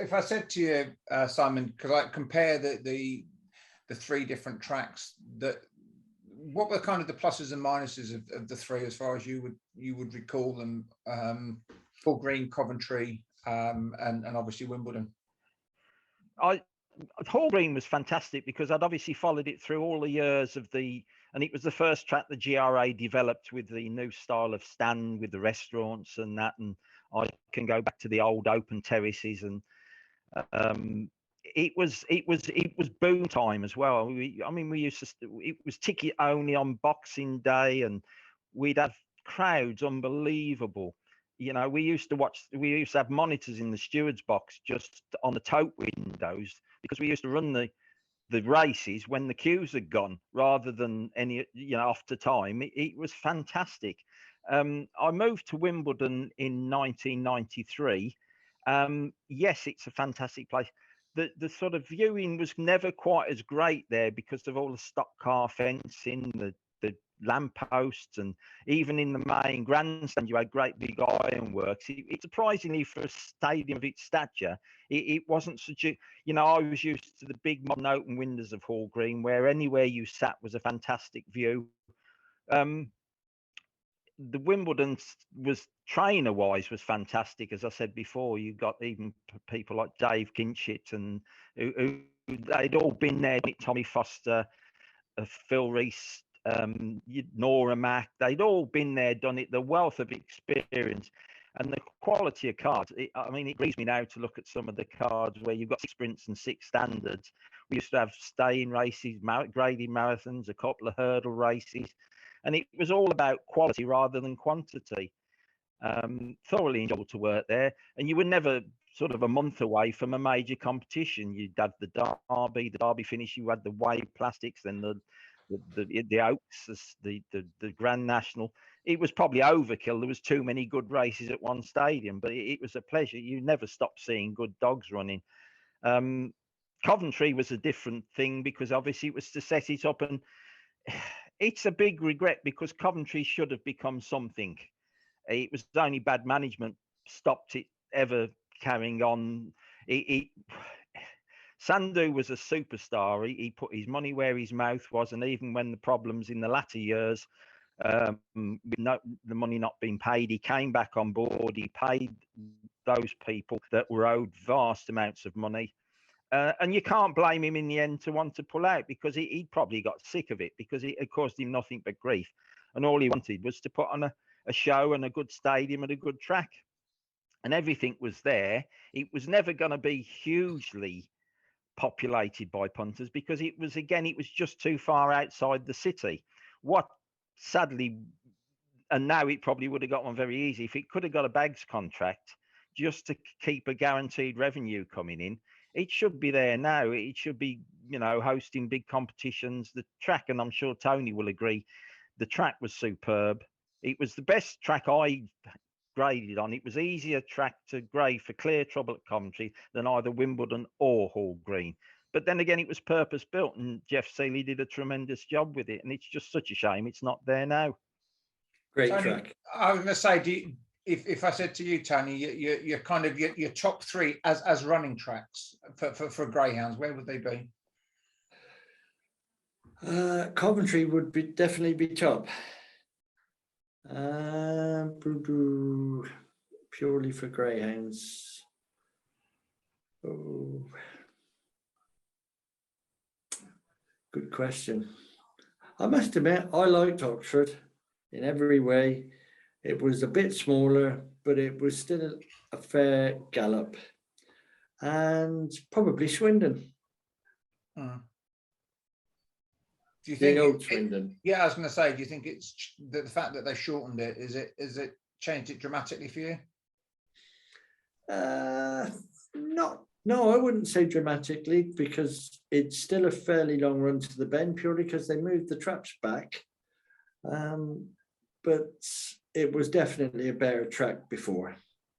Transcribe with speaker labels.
Speaker 1: if I said to you, Simon, could I compare the three different tracks, that what were kind of the pluses and minuses of the three as far as you would recall them? Hall Green, Coventry, and obviously Wimbledon.
Speaker 2: Hall Green was fantastic because I'd obviously followed it through all the years of and it was the first track the GRA developed with the new style of stand with the restaurants and that, and I can go back to the old open terraces, and it was boom time as well. We used to, it was ticket only on Boxing Day, and we'd have crowds unbelievable. We used to have monitors in the steward's box just on the tote windows, because we used to run the races when the queues had gone rather than any after time. It was fantastic. I moved to Wimbledon in 1993. Yes, it's a fantastic place. The sort of viewing was never quite as great there because of all the stock car fencing, the lampposts, and even in the main grandstand you had great big ironworks. It surprisingly, for a stadium of its stature, it wasn't such a, I was used to the big modern open windows of Hall Green, where anywhere you sat was a fantastic view. The Wimbledon was, trainer wise, was fantastic. As I said before, you got even people like Dave Kinchett, and who they'd all been there. Tommy Foster, Phil Rees, Nora Mack, they'd all been there, done it. The wealth of experience and the quality of cards. It grieves me now to look at some of the cards where you've got 6 sprints and 6 standards. We used to have staying races, graded marathons, a couple of hurdle races, and it was all about quality rather than quantity. Thoroughly enjoyable to work there, and you were never sort of a month away from a major competition. You'd have the Derby finish, you had the Wave Plastics, then the Oaks, the Grand National. It was probably overkill. There was too many good races at one stadium, but it was a pleasure. You never stopped seeing good dogs running. Coventry was a different thing because obviously it was to set it up, and it's a big regret because Coventry should have become something. It was only bad management stopped it ever carrying on. Sandu was a superstar. He put his money where his mouth was, and even when the problems in the latter years, the money not being paid, he came back on board. He paid those people that were owed vast amounts of money, and you can't blame him in the end to want to pull out, because he probably got sick of it, because it caused him nothing but grief, and all he wanted was to put on a show and a good stadium and a good track, and everything was there. It was never going to be hugely populated by punters because it was just too far outside the city. What sadly, and now it probably would have got one very easy if it could have got a bags contract just to keep a guaranteed revenue coming in. It should be there now. It should be, hosting big competitions. The track, and I'm sure Tony will agree, the track was superb. It was the best track I graded on. It was easier track to grade for clear trouble at Coventry than either Wimbledon or Hall Green. But then again, it was purpose built, and Jeff Seeley did a tremendous job with it. And it's just such a shame it's not there now.
Speaker 3: Great
Speaker 1: Tony,
Speaker 3: track.
Speaker 1: I was going to say, if I said to you, Tony, you're kind of your top 3 as running tracks for greyhounds, where would they be?
Speaker 3: Coventry would definitely be top. Purely for greyhounds. Oh, good question. I must admit, I liked Oxford in every way. It was a bit smaller, but it was still a fair gallop. And probably Swindon.
Speaker 1: Do you think
Speaker 3: old Swindon?
Speaker 1: Yeah, I was going to say, do you think it's the fact that they shortened it? Is it changed it dramatically for you?
Speaker 3: No, I wouldn't say dramatically, because it's still a fairly long run to the bend, purely because they moved the traps back. But it was definitely a better track before.